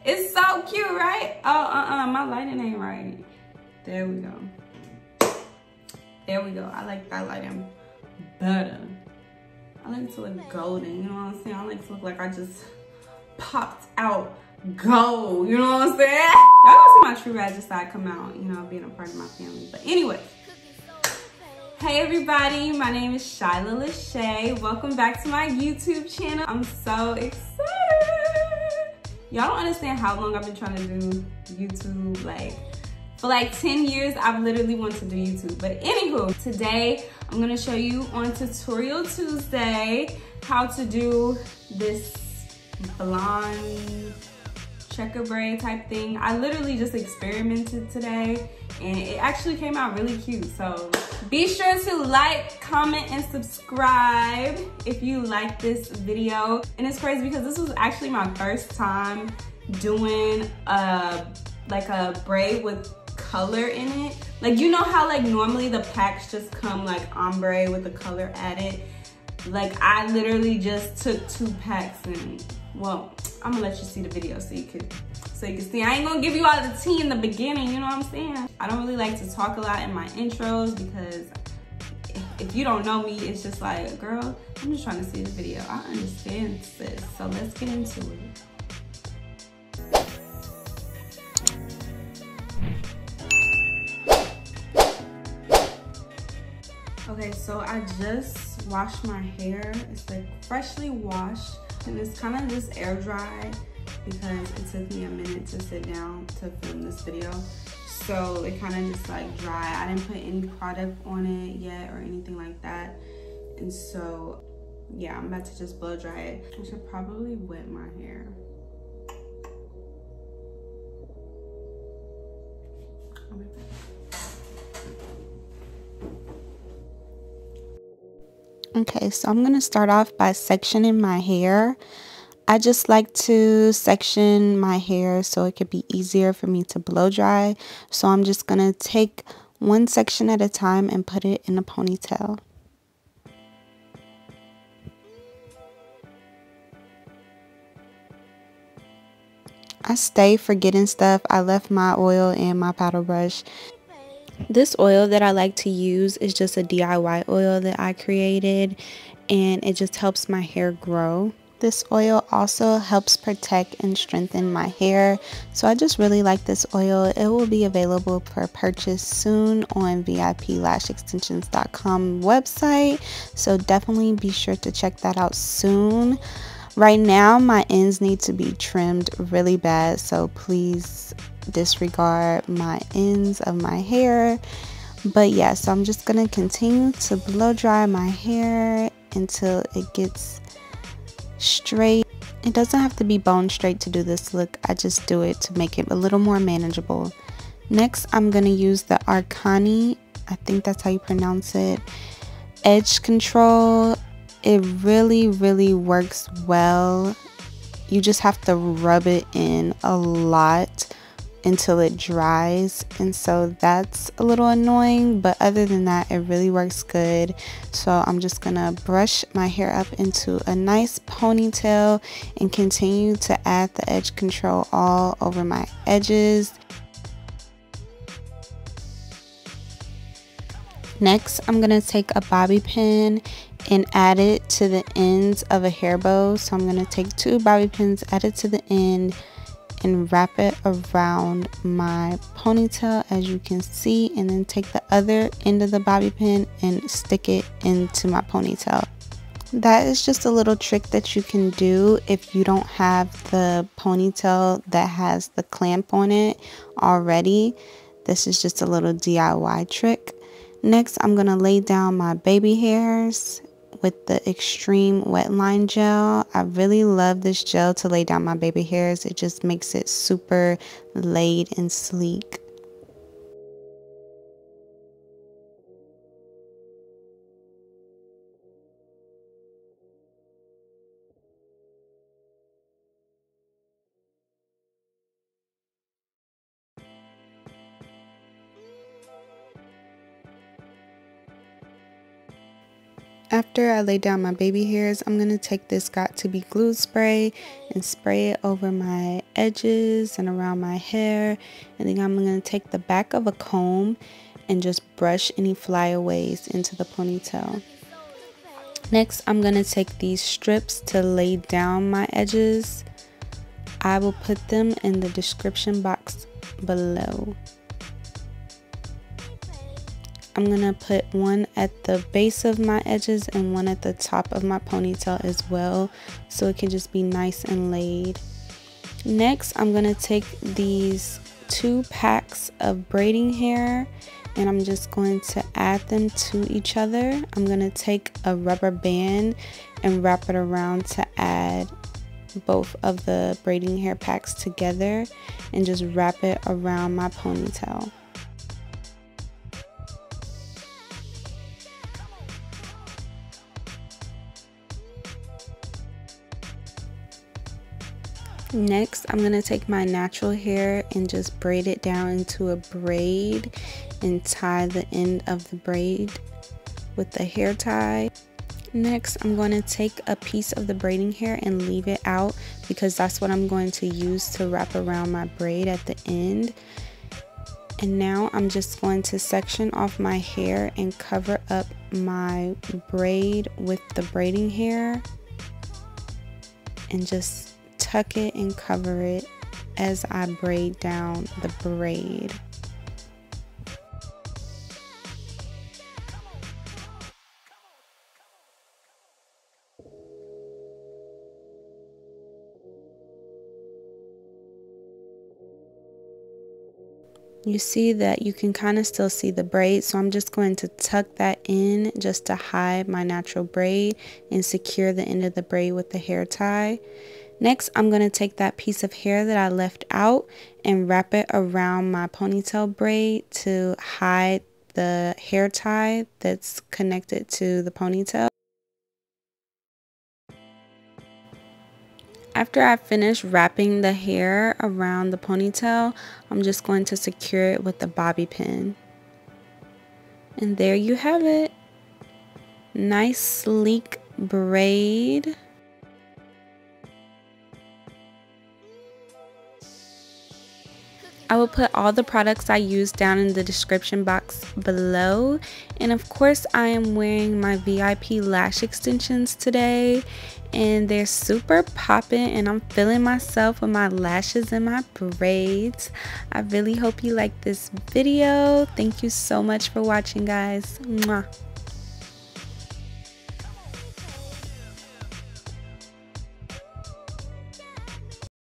It's so cute, right? Oh, my lighting ain't right. There we go. There we go. I like that lighting better. I like it to look golden, you know what I'm saying? I like it to look like I just popped out gold, you know what I'm saying? Y'all gonna see my true ratchet side come out, you know, being a part of my family. But anyway, hey everybody, my name is shailah.leshe. Welcome back to my YouTube channel. I'm so excited. Y'all don't understand how long I've been trying to do YouTube. For like 10 years, I've literally wanted to do YouTube. But anywho, today I'm gonna show you on Tutorial Tuesday how to do this blonde checker braid type thing. I literally just experimented today and it actually came out really cute. So be sure to like, comment, and subscribe if you like this video. And it's crazy because this was actually my first time doing a braid with color in it. Like, you know how like normally the packs just come like ombre with the color added? Like, I literally just took 2 packs and, well, I'm gonna let you see the video so you can see. I ain't gonna give you all the tea in the beginning, you know what I'm saying? I don't really like to talk a lot in my intros because if you don't know me, it's just like, girl, I'm just trying to see the video. I understand, sis. So let's get into it. Okay, so I just washed my hair. It's like freshly washed and it's kind of just air dry because it took me a minute to sit down to film this video. So it kind of just like dry. I didn't put any product on it yet or anything like that. And so yeah, I'm about to just blow dry it. I should probably wet my hair. I'll be back. Okay, so I'm going to start off by sectioning my hair. I just like to section my hair so it could be easier for me to blow dry. So I'm just going to take one section at a time and put it in a ponytail. I stay forgetting stuff. I left my oil and my paddle brush. This oil that I like to use is just a DIY oil that I created, and it just helps my hair grow. This oil also helps protect and strengthen my hair, so I just really like this oil. It will be available for purchase soon on VIP-extensions.com website, so definitely be sure to check that out soon. Right now my ends need to be trimmed really bad, so please disregard my ends of my hair. But yeah, so I'm just gonna continue to blow dry my hair until it gets straight. It doesn't have to be bone straight to do this look. I just do it to make it a little more manageable. Next, I'm gonna use the Arcani, I think that's how you pronounce it, edge control. It really works well. You just have to rub it in a lot until it dries, and so that's a little annoying, but other than that it really works good. So I'm just gonna brush my hair up into a nice ponytail and continue to add the edge control all over my edges. Next, I'm gonna take a bobby pin and add it to the ends of a hair bow. So I'm gonna take 2 bobby pins, add it to the end, and wrap it around my ponytail as you can see, and then take the other end of the bobby pin and stick it into my ponytail. That is just a little trick that you can do if you don't have the ponytail that has the clamp on it already. This is just a little DIY trick. Next, I'm gonna lay down my baby hairs with the Extreme Wet Line Gel. I really love this gel to lay down my baby hairs. It just makes it super laid and sleek. After I lay down my baby hairs, I'm going to take this Got To Be glue spray and spray it over my edges and around my hair. And then I'm going to take the back of a comb and just brush any flyaways into the ponytail. Next, I'm going to take these strips to lay down my edges. I will put them in the description box below. I'm going to put one at the base of my edges and one at the top of my ponytail as well, so it can just be nice and laid. Next, I'm going to take these 2 packs of braiding hair and I'm just going to add them to each other. I'm going to take a rubber band and wrap it around to add both of the braiding hair packs together and just wrap it around my ponytail. Next, I'm going to take my natural hair and just braid it down into a braid and tie the end of the braid with the hair tie. Next, I'm going to take a piece of the braiding hair and leave it out because that's what I'm going to use to wrap around my braid at the end. And now I'm just going to section off my hair and cover up my braid with the braiding hair and just tuck it and cover it as I braid down the braid. You see that you can kind of still see the braid, so I'm just going to tuck that in just to hide my natural braid and secure the end of the braid with the hair tie. Next, I'm going to take that piece of hair that I left out and wrap it around my ponytail braid to hide the hair tie that's connected to the ponytail. After I finish wrapping the hair around the ponytail, I'm just going to secure it with the bobby pin. And there you have it. Nice sleek braid. I will put all the products I used down in the description box below. And of course, I am wearing my VIP lash extensions today. And they're super popping and I'm feeling myself with my lashes and my braids. I really hope you like this video. Thank you so much for watching, guys. Mwah.